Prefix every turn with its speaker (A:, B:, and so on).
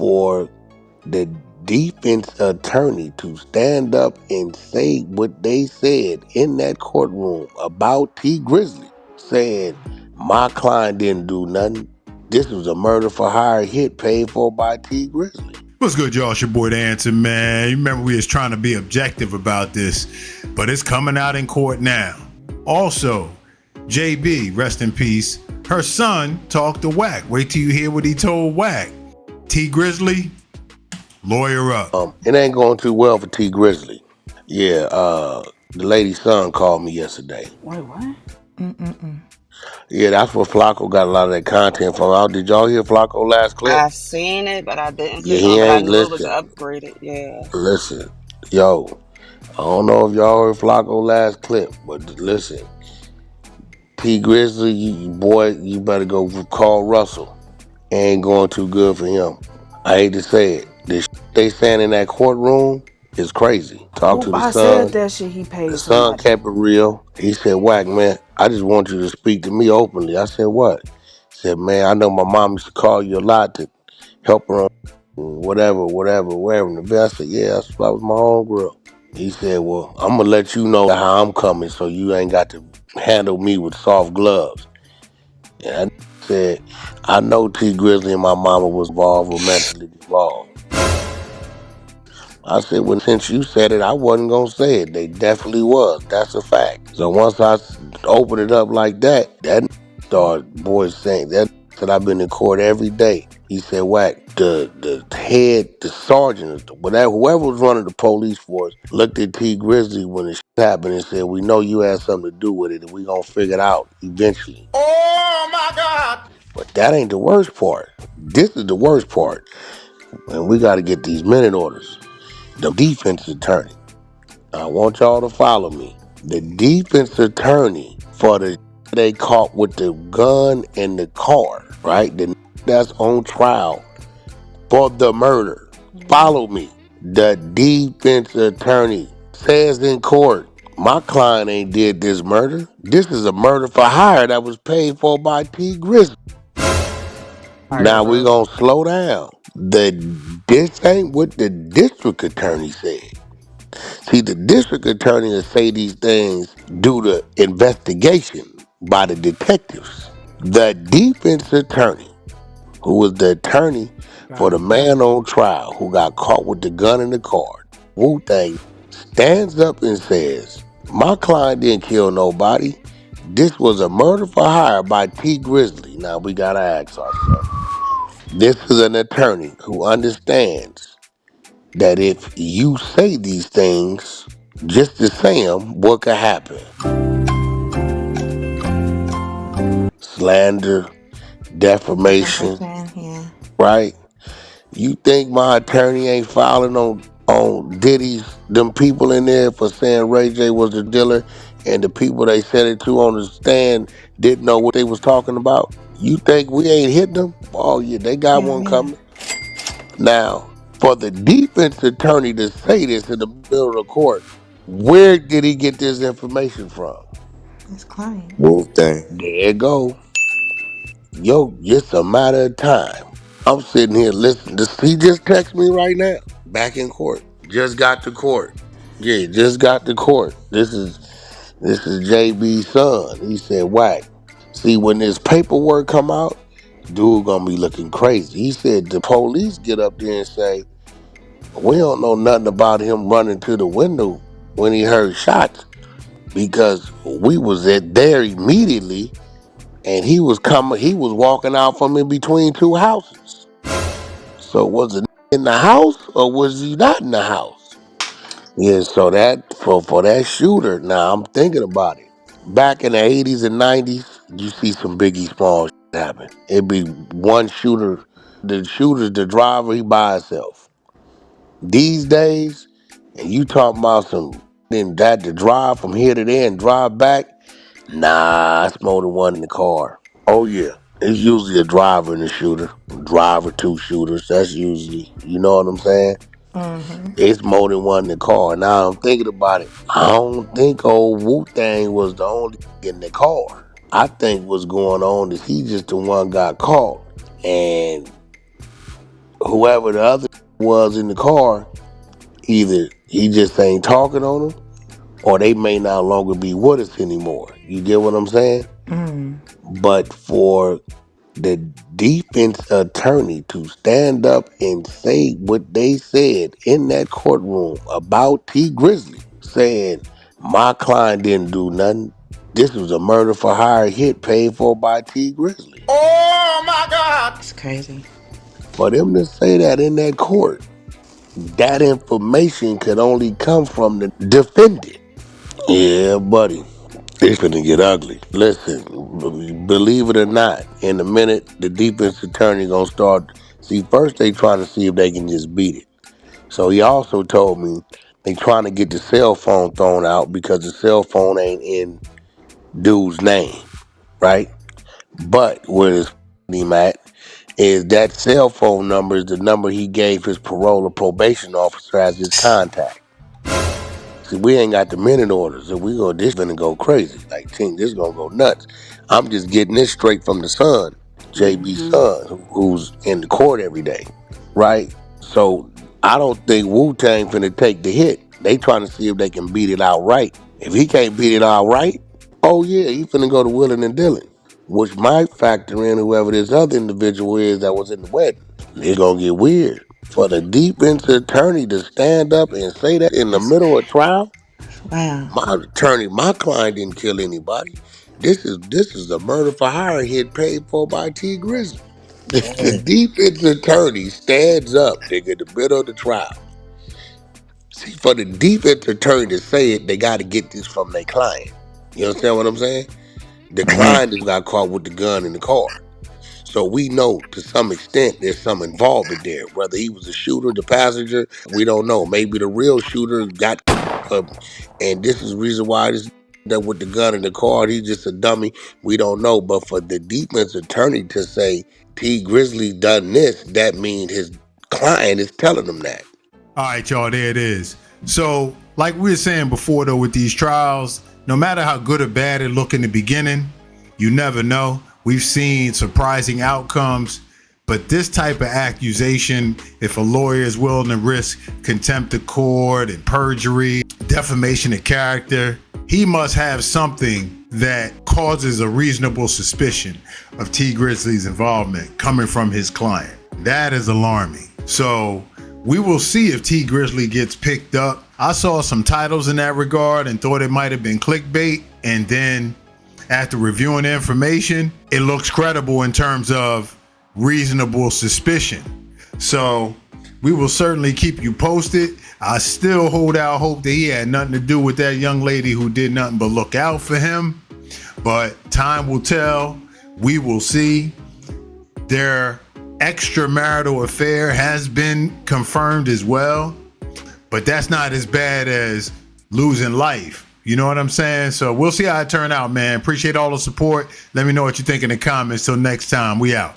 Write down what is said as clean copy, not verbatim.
A: for the defense attorney to stand up and say what they said in that courtroom about T Grizzly, saying my client didn't do nothing. This was a murder for hire hit paid for by T Grizzly.
B: What's good, y'all? It's your boy, The Answer, man. You remember we was trying to be objective about this, but it's coming out in court now. Also, JB, rest in peace, her son talked to Wack. Wait till you hear what he told Wack. T Grizzly, lawyer up.
A: It ain't going too well for T Grizzly. Yeah, the lady's son called me yesterday.
C: Wait, what?
A: Yeah, that's where Flacco got a lot of that content from. Did y'all hear Flacco last clip?
D: I seen it, but I didn't
A: Yeah,
D: click
A: he
D: on. But I
A: ain't
D: knew it was
A: listen.
D: upgraded. Yeah.
A: Listen, yo, I don't know if y'all heard Flacco last clip, but listen, T Grizzly, you better go call Russell. Ain't going too good for him. I hate to say it. The they saying in that courtroom is crazy. Talk to the
C: I said
A: son.
C: that shit. He
A: The
C: paid
A: son
C: somebody.
A: kept it real. He said, Wack, man, I just want you to speak to me openly. I said, what? He said, man, I know my mom used to call you a lot to help her on whatever. And the best, I said, yeah, that was my own girl. He said, well, I'm going to let you know how I'm coming so you ain't got to handle me with soft gloves. And I said, I know T Grizzly and my mama was involved, romantically involved. I said, well, since you said it, I wasn't going to say it. They definitely was. That's a fact. So once I opened it up like that started boys saying that said I've been in court every day. He said, Wack, the head, the sergeant, whatever, whoever was running the police force looked at T Grizzly when it happened and said, we know you had something to do with it and we going to figure it out eventually.
B: Oh my God!
A: But that ain't the worst part. This is the worst part. And we got to get these minute orders. The defense attorney. I want y'all to follow me. The defense attorney for the they caught with the gun in the car, right? That's on trial for the murder. Follow me. The defense attorney says in court, my client ain't did this murder. This is a murder for hire that was paid for by T Grizzly. Now we gonna slow down. This ain't what the district attorney said. See, the district attorney will say these things due to investigation by the detectives. The defense attorney, who was the attorney for the man on trial who got caught with the gun in the car, Wu-Tang, stands up and says, my client didn't kill nobody. This was a murder for hire by T Grizzly. Now we gotta ask ourselves. This is an attorney who understands that if you say these things, just to say them, what could happen? Slander, defamation,
C: Yeah.
A: right? You think my attorney ain't filing on Diddy's, them people in there for saying Ray J was the dealer and the people they said it to on the stand didn't know what they was talking about? You think we ain't hitting them? Oh yeah, they got one coming. Now, for the defense attorney to say this in the middle of the court, where did he get this information from?
C: His client.
E: Wu-Tang.
A: There it go. Yo, just a matter of time. I'm sitting here listening. He just texted me right now. Back in court. Just got to court. Yeah, just got to court. This is JB's son. He said, Wack. See, when this paperwork come out, dude gonna be looking crazy. He said the police get up there and say, we don't know nothing about him running to the window when he heard shots because we was there immediately and he was walking out from in between two houses. So was it in the house or was he not in the house? Yeah, so that for that shooter, now I'm thinking about it. Back in the 80s and 90s, you see some Biggie Small shit happen. It'd be one shooter, the driver, he by himself. These days, and you talking about some then that to drive from here to there and drive back, nah, it's more than one in the car. Oh yeah. It's usually a driver and a shooter. Driver, two shooters. That's usually, you know what I'm saying? It's more than one in the car. Now I'm thinking about it. I don't think old Wu-Tang was the only in the car. I think what's going on is he just the one got caught. And whoever the other was in the car, either he just ain't talking on them, or they may no longer be with us anymore. You get what I'm saying? But for the defense attorney to stand up and say what they said in that courtroom about T Grizzly, saying my client didn't do nothing. This was a murder for hire hit paid for by T Grizzly.
C: Oh my God.
E: It's crazy.
A: For them to say that in that court, that information could only come from the defendant. Yeah, buddy. It's gonna get ugly. Listen, believe it or not, in a minute, the defense attorney gonna start. See, first they trying to see if they can just beat it. So he also told me they trying to get the cell phone thrown out because the cell phone ain't in dude's name, right? But where it's him at is that cell phone number is the number he gave his parole or probation officer as his contact. See, we ain't got the minute orders, and this gonna go crazy. Like, Tink, this gonna go nuts. I'm just getting this straight from the son, JB's son, who's in the court every day, right? So I don't think Wu-Tang finna take the hit. They trying to see if they can beat it outright. If he can't beat it outright, oh yeah, he finna go to Willing and Dillon, which might factor in whoever this other individual is that was in the wedding. It's gonna get weird. For the defense attorney to stand up and say that in the middle of trial,
E: Wow.
A: my client didn't kill anybody. This is a murder for hire hit paid for by T Grizzly. The defense attorney stands up, nigga, in the middle of the trial. See, for the defense attorney to say it, they got to get this from their client. You understand what I'm saying? The client just got caught with the gun in the car. So we know to some extent there's some involvement there. Whether he was the shooter, the passenger, we don't know. Maybe the real shooter got and this is the reason why this that with the gun in the car, he's just a dummy. We don't know. But for the defense attorney to say T Grizzly done this, that means his client is telling him that.
B: All right, y'all, there it is. So, like we were saying before, though, with these trials, no matter how good or bad it look in the beginning, you never know. We've seen surprising outcomes, but this type of accusation, if a lawyer is willing to risk contempt of court and perjury, defamation of character, he must have something that causes a reasonable suspicion of T Grizzly's involvement coming from his client. That is alarming. So we will see if T Grizzly gets picked up. I saw some titles in that regard and thought it might have been clickbait. And then after reviewing the information, it looks credible in terms of reasonable suspicion. So we will certainly keep you posted. I still hold out hope that he had nothing to do with that young lady who did nothing but look out for him. But time will tell. We will see. Their extramarital affair has been confirmed as well, but that's not as bad as losing life. You know what I'm saying? So we'll see how it turn out, man. Appreciate all the support. Let me know what you think in the comments. Till next time, we out.